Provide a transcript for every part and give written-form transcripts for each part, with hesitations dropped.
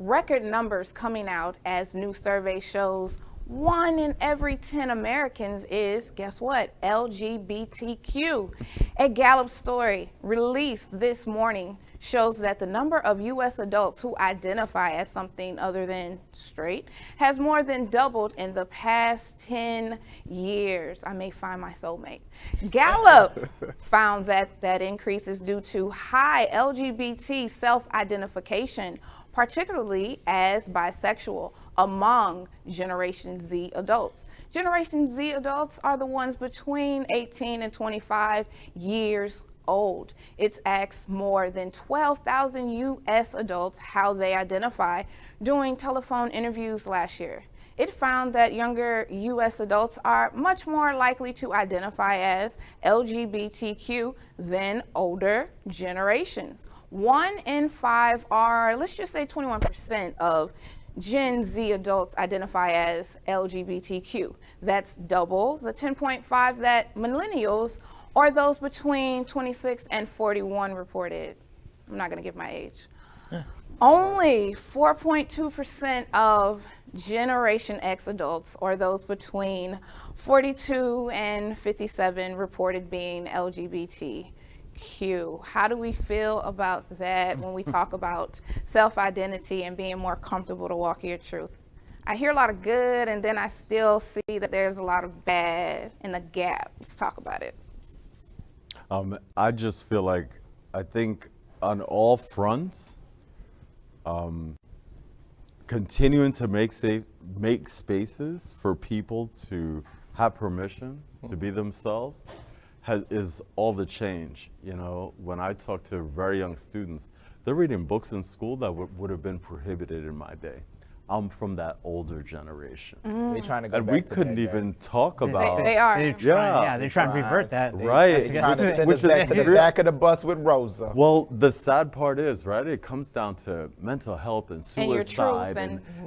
Record numbers coming out as new survey shows 1 in every 10 Americans is, guess what, LGBTQ. A Gallup story released this morning shows that the number of U.S. adults who identify as something other than straight has more than doubled in the past 10 years. I may find my soulmate. Gallup found that increase is due to high LGBT self-identification, particularly as bisexual, among Generation Z adults. Generation Z adults are the ones between 18 and 25 years old. It's asked more than 12,000 U.S. adults how they identify during telephone interviews last year. It found that younger U.S. adults are much more likely to identify as LGBTQ than older generations. 1 in 5 are, let's just say 21% of Gen Z adults identify as LGBTQ. That's double the 10.5 that millennials or those between 26 and 41 reported. I'm not gonna give my age. Only 4.2% of Generation X adults or those between 42 and 57 reported being LGBTQ. How do we feel about that when we talk about self-identity and being more comfortable to walk your truth? I hear a lot of good, and then I still see that there's a lot of bad in the gap. Let's talk about it. I just feel like, I think on all fronts, continuing to make spaces for people to have permission to be themselves is all the change. You know, when I talk to very young students, they're reading books in school that would have been prohibited in my day. I'm from that older generation. They trying to go and back we to couldn't that day. even talk about. They are. They're trying to revert that. Right. They're trying to send Which us back is to the back of the bus with Rosa. Well, the sad part is, right, it comes down to mental health and suicide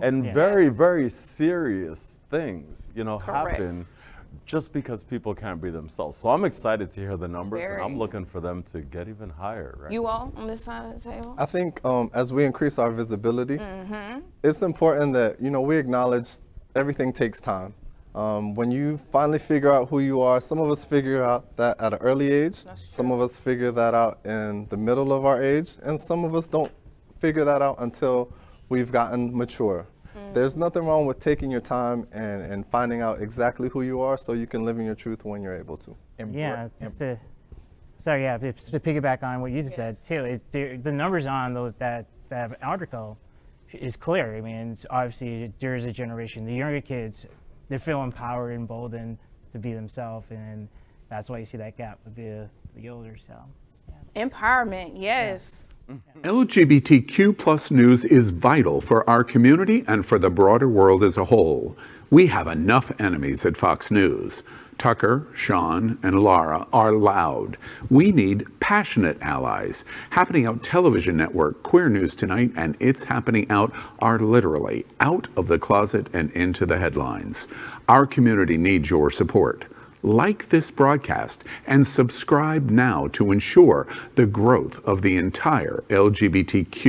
and very, very serious things, you know, happen just because people can't be themselves. So I'm excited to hear the numbers, and I'm looking for them to get even higher. Right? You all on this side of the table? I think as we increase our visibility, it's important that, you know, we acknowledge everything takes time. When you finally figure out who you are, some of us figure out that at an early age, some of us figure that out in the middle of our age, and some of us don't figure that out until we've gotten mature. There's nothing wrong with taking your time and finding out exactly who you are so you can live in your truth when you're able to. Yeah, just to piggyback on what you just said too, the numbers on those that article is clear. I mean, it's obviously there's a generation, the younger kids, they feel empowered and emboldened to be themselves, and that's why you see that gap with the older. So empowerment, yes. LGBTQ+ news is vital for our community and for the broader world as a whole. We have enough enemies at Fox News. Tucker, Sean, and Laura are loud. We need passionate allies. Happening Out Television Network, Queer News Tonight, and It's Happening Out are literally out of the closet and into the headlines. Our community needs your support. Like this broadcast and subscribe now to ensure the growth of the entire LGBTQ